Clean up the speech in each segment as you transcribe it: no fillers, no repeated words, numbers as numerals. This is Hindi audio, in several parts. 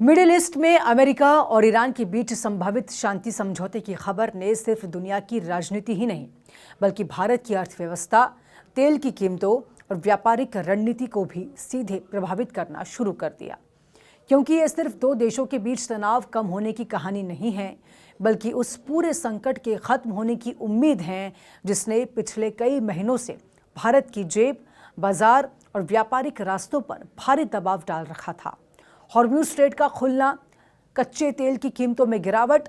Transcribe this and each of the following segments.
मिडिल ईस्ट में अमेरिका और ईरान के बीच संभावित शांति समझौते की खबर ने सिर्फ दुनिया की राजनीति ही नहीं बल्कि भारत की अर्थव्यवस्था, तेल की कीमतों और व्यापारिक रणनीति को भी सीधे प्रभावित करना शुरू कर दिया। क्योंकि ये सिर्फ दो देशों के बीच तनाव कम होने की कहानी नहीं है, बल्कि उस पूरे संकट के खत्म होने की उम्मीद है जिसने पिछले कई महीनों से भारत की जेब, बाजार और व्यापारिक रास्तों पर भारी दबाव डाल रखा था। हॉर्म्यूज स्ट्रेट का खुलना, कच्चे तेल की कीमतों में गिरावट,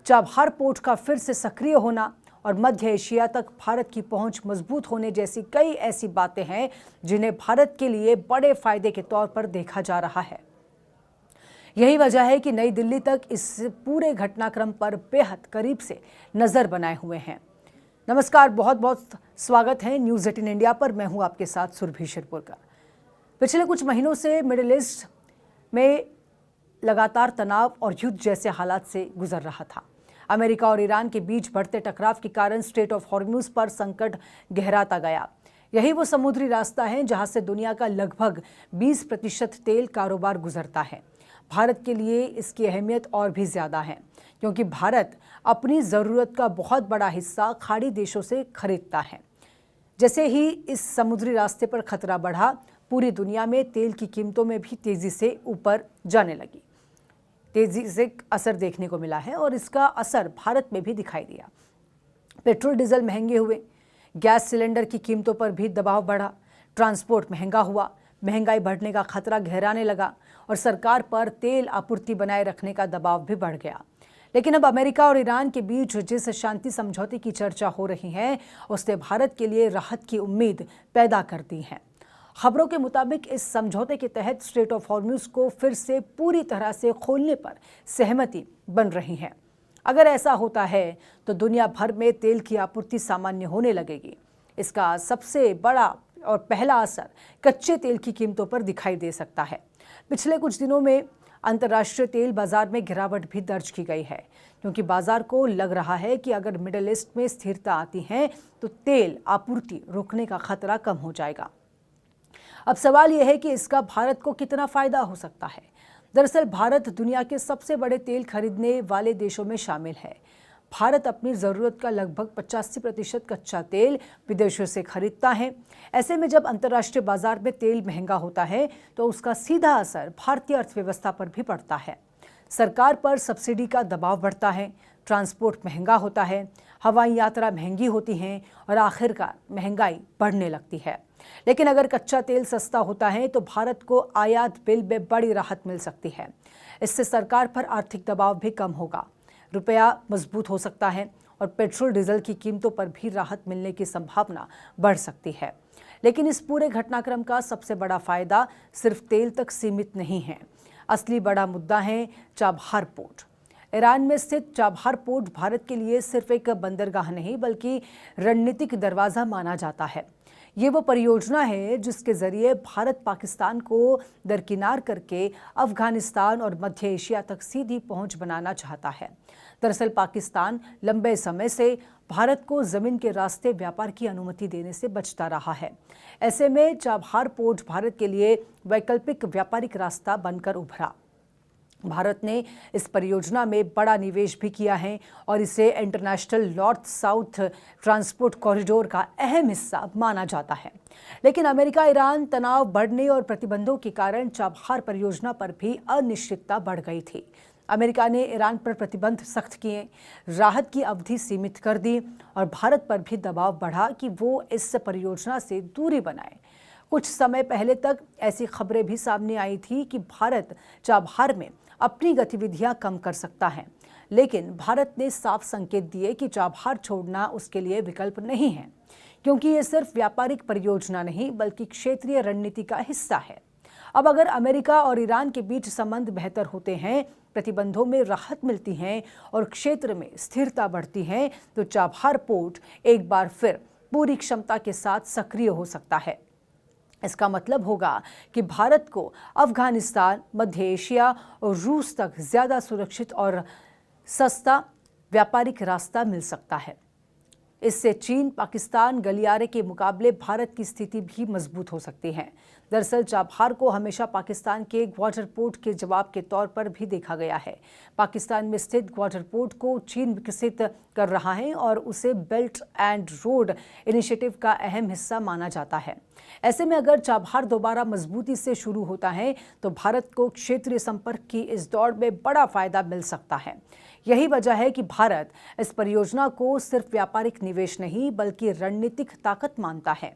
चाबहार पोर्ट का फिर से सक्रिय होना और मध्य एशिया तक भारत की पहुंच मजबूत होने जैसी कई ऐसी बातें हैं जिन्हें भारत के लिए बड़े फायदे के तौर पर देखा जा रहा है। यही वजह है कि नई दिल्ली तक इस पूरे घटनाक्रम पर बेहद करीब से नजर बनाए हुए हैं। नमस्कार, बहुत बहुत स्वागत है न्यूज़ 18 इंडिया पर। मैं हूं आपके साथ सुरभि शिरपुरकर। पिछले कुछ महीनों से मिडिल ईस्ट में लगातार तनाव और युद्ध जैसे हालात से गुजर रहा था। अमेरिका और ईरान के बीच बढ़ते टकराव के कारण स्ट्रेट ऑफ हॉर्म्यूज पर संकट गहराता गया। यही वो समुद्री रास्ता है जहां से दुनिया का लगभग 20% तेल कारोबार गुजरता है। भारत के लिए इसकी अहमियत और भी ज़्यादा है क्योंकि भारत अपनी ज़रूरत का बहुत बड़ा हिस्सा खाड़ी देशों से खरीदता है। जैसे ही इस समुद्री रास्ते पर खतरा बढ़ा, पूरी दुनिया में तेल की कीमतों में भी तेज़ी से ऊपर जाने लगी। तेज़ी से असर देखने को मिला है और इसका असर भारत में भी दिखाई दिया। पेट्रोल डीजल महंगे हुए, गैस सिलेंडर की कीमतों पर भी दबाव बढ़ा, ट्रांसपोर्ट महंगा हुआ, महंगाई बढ़ने का खतरा गहराने लगा और सरकार पर तेल आपूर्ति बनाए रखने का दबाव भी बढ़ गया। लेकिन अब अमेरिका और ईरान के बीच जिस शांति समझौते की चर्चा हो रही है, उसने भारत के लिए राहत की उम्मीद पैदा कर दी है। खबरों के मुताबिक इस समझौते के तहत स्ट्रेट ऑफ हॉर्म्यूज को फिर से पूरी तरह से खोलने पर सहमति बन रही है। अगर ऐसा होता है तो दुनिया भर में तेल की आपूर्ति सामान्य होने लगेगी। इसका सबसे बड़ा और पहला असर कच्चे तेल की कीमतों पर दिखाई दे सकता है। पिछले कुछ दिनों में अंतर्राष्ट्रीय तेल बाजार में गिरावट भी दर्ज की गई है क्योंकि बाजार को लग रहा है कि अगर मिडिल ईस्ट में स्थिरता आती है तो तेल आपूर्ति रुकने का खतरा कम हो जाएगा। अब सवाल यह है कि इसका भारत को कितना फायदा हो सकता है। दरअसल भारत दुनिया के सबसे बड़े तेल खरीदने वाले देशों में शामिल है। भारत अपनी ज़रूरत का लगभग 85% कच्चा तेल विदेशों से खरीदता है। ऐसे में जब अंतर्राष्ट्रीय बाजार में तेल महंगा होता है तो उसका सीधा असर भारतीय अर्थव्यवस्था पर भी पड़ता है। सरकार पर सब्सिडी का दबाव बढ़ता है, ट्रांसपोर्ट महंगा होता है, हवाई यात्रा महंगी होती हैं और आखिरकार महंगाई बढ़ने लगती है। लेकिन अगर कच्चा तेल सस्ता होता है तो भारत को आयात बिल में बड़ी राहत मिल सकती है। इससे सरकार पर आर्थिक दबाव भी कम होगा, रुपया मजबूत हो सकता है और पेट्रोल डीजल की कीमतों पर भी राहत मिलने की संभावना बढ़ सकती है। लेकिन इस पूरे घटनाक्रम का सबसे बड़ा फायदा सिर्फ तेल तक सीमित नहीं है। असली बड़ा मुद्दा है चाबहार पोर्ट। ईरान में स्थित चाबहार पोर्ट भारत के लिए सिर्फ एक बंदरगाह नहीं बल्कि रणनीतिक दरवाज़ा माना जाता है। ये वो परियोजना है जिसके जरिए भारत पाकिस्तान को दरकिनार करके अफगानिस्तान और मध्य एशिया तक सीधी पहुंच बनाना चाहता है। दरअसल पाकिस्तान लंबे समय से भारत को जमीन के रास्ते व्यापार की अनुमति देने से बचता रहा है। ऐसे में चाबहार पोर्ट भारत के लिए वैकल्पिक व्यापारिक रास्ता बनकर उभरा। भारत ने इस परियोजना में बड़ा निवेश भी किया है और इसे international north south transport corridor का अहम हिस्सा माना जाता है। लेकिन अमेरिका ईरान तनाव बढ़ने और प्रतिबंधों के कारण चाबहार परियोजना पर भी अनिश्चितता बढ़ गई थी। अमेरिका ने ईरान पर प्रतिबंध सख्त किए, राहत की अवधि सीमित कर दी और भारत पर भी दबाव बढ़ा कि वो इस परियोजना से दूरी बनाए। कुछ समय पहले तक ऐसी खबरें भी सामने आई थी कि भारत चाबहार में अपनी गतिविधियां कम कर सकता है, लेकिन भारत ने साफ संकेत दिए कि चाबहार छोड़ना उसके लिए विकल्प नहीं है क्योंकि ये सिर्फ व्यापारिक परियोजना नहीं बल्कि क्षेत्रीय रणनीति का हिस्सा है। अब अगर अमेरिका और ईरान के बीच संबंध बेहतर होते हैं, प्रतिबंधों में राहत मिलती है और क्षेत्र में स्थिरता बढ़ती है तो चाबहार पोर्ट एक बार फिर पूरी क्षमता के साथ सक्रिय हो सकता है। इसका मतलब होगा कि भारत को अफगानिस्तान, मध्य एशिया और रूस तक ज़्यादा सुरक्षित और सस्ता व्यापारिक रास्ता मिल सकता है। इससे चीन, पाकिस्तान, गलियारे के मुकाबले भारत की स्थिति भी मजबूत हो सकती है। दरअसल चाबहार को हमेशा पाकिस्तान के ग्वादर पोर्ट के जवाब के तौर पर भी देखा गया है। पाकिस्तान में स्थित ग्वादर पोर्ट को चीन विकसित कर रहा है और उसे बेल्ट एंड रोड इनिशिएटिव का अहम हिस्सा माना जाता है। ऐसे में अगर चाबहार दोबारा मजबूती से शुरू होता है तो भारत को क्षेत्रीय संपर्क की इस दौड़ में बड़ा फायदा मिल सकता है। यही वजह है कि भारत इस परियोजना को सिर्फ व्यापारिक निवेश नहीं बल्कि रणनीतिक ताकत मानता है।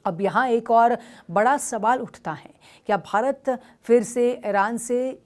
अब यहाँ एक और बड़ा सवाल उठता है, क्या भारत फिर से ईरान से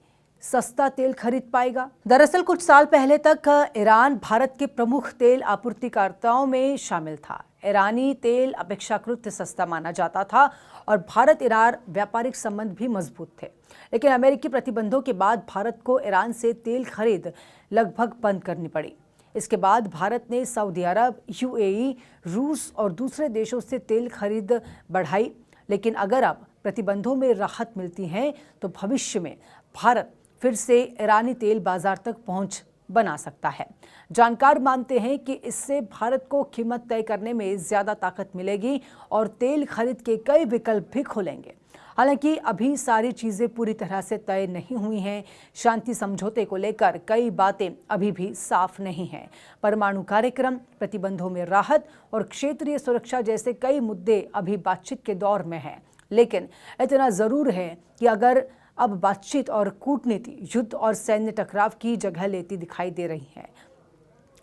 सस्ता तेल खरीद पाएगा? दरअसल कुछ साल पहले तक ईरान भारत के प्रमुख तेल आपूर्तिकर्ताओं में शामिल था। ईरानी तेल अपेक्षाकृत सस्ता माना जाता था और भारत ईरान व्यापारिक संबंध भी मजबूत थे। लेकिन अमेरिकी प्रतिबंधों के बाद भारत को ईरान से तेल खरीद लगभग बंद करनी पड़ी। इसके बाद भारत ने सऊदी अरब, यूएई, रूस और दूसरे देशों से तेल खरीद बढ़ाई। लेकिन अगर अब प्रतिबंधों में राहत मिलती है तो भविष्य में भारत फिर से ईरानी तेल बाजार तक पहुंच बना सकता है। जानकार मानते हैं कि इससे भारत को कीमत तय करने में ज्यादा ताकत मिलेगी और तेल खरीद के कई विकल्प भी खुलेंगे। हालांकि अभी सारी चीजें पूरी तरह से तय नहीं हुई हैं। शांति समझौते को लेकर कई बातें अभी भी साफ नहीं हैं। परमाणु कार्यक्रम, प्रतिबंधों में राहत और क्षेत्रीय सुरक्षा जैसे कई मुद्दे अभी बातचीत के दौर में हैं। लेकिन इतना जरूर है कि अगर अब बातचीत और कूटनीति युद्ध और सैन्य टकराव की जगह लेती दिखाई दे रही है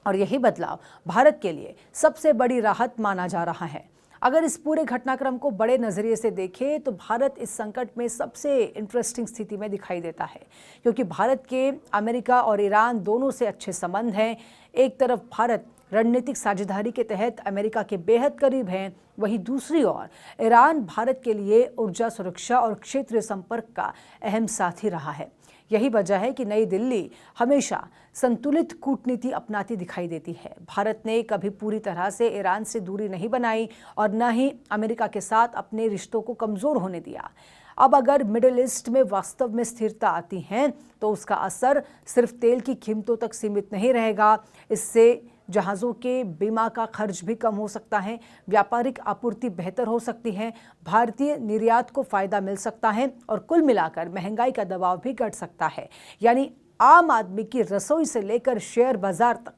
और यही बदलाव भारत के लिए सबसे बड़ी राहत माना जा रहा है। अगर इस पूरे घटनाक्रम को बड़े नजरिए से देखें तो भारत इस संकट में सबसे इंटरेस्टिंग स्थिति में दिखाई देता है, क्योंकि भारत के अमेरिका और ईरान दोनों से अच्छे संबंध हैं। एक तरफ भारत रणनीतिक साझेदारी के तहत अमेरिका के बेहद करीब हैं, वहीं दूसरी ओर ईरान भारत के लिए ऊर्जा सुरक्षा और क्षेत्रीय संपर्क का अहम साथी रहा है। यही वजह है कि नई दिल्ली हमेशा संतुलित कूटनीति अपनाती दिखाई देती है। भारत ने कभी पूरी तरह से ईरान से दूरी नहीं बनाई और न ही अमेरिका के साथ अपने रिश्तों को कमजोर होने दिया। अब अगर मिडिल ईस्ट में वास्तव में स्थिरता आती है तो उसका असर सिर्फ तेल की कीमतों तक सीमित नहीं रहेगा। इससे जहाज़ों के बीमा का खर्च भी कम हो सकता है, व्यापारिक आपूर्ति बेहतर हो सकती है, भारतीय निर्यात को फायदा मिल सकता है और कुल मिलाकर महंगाई का दबाव भी घट सकता है। यानी आम आदमी की रसोई से लेकर शेयर बाजार तक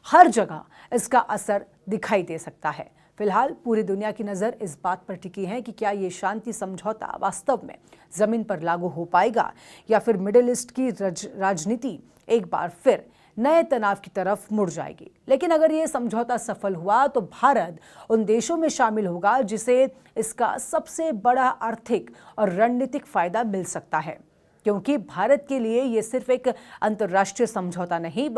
हर जगह इसका असर दिखाई दे सकता है। फिलहाल पूरी दुनिया की नज़र इस बात पर टिकी है कि क्या ये शांति समझौता वास्तव में ज़मीन पर लागू हो पाएगा या फिर मिडिल ईस्ट की राजनीति एक बार फिर नए तनाव की तरफ मुड़ जाएगी। लेकिन अगर ये समझौता सफल हुआ तो भारत उन देशों में शामिल होगा जिसे इसका सबसे बड़ा आर्थिक और रणनीतिक फायदा मिल सकता है, क्योंकि भारत के लिए ये सिर्फ एक अंतर्राष्ट्रीय समझौता नहीं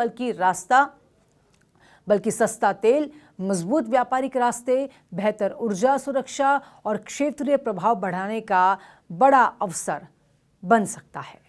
बल्कि सस्ता तेल, मजबूत व्यापारिक रास्ते, बेहतर ऊर्जा सुरक्षा और क्षेत्रीय प्रभाव बढ़ाने का बड़ा अवसर बन सकता है।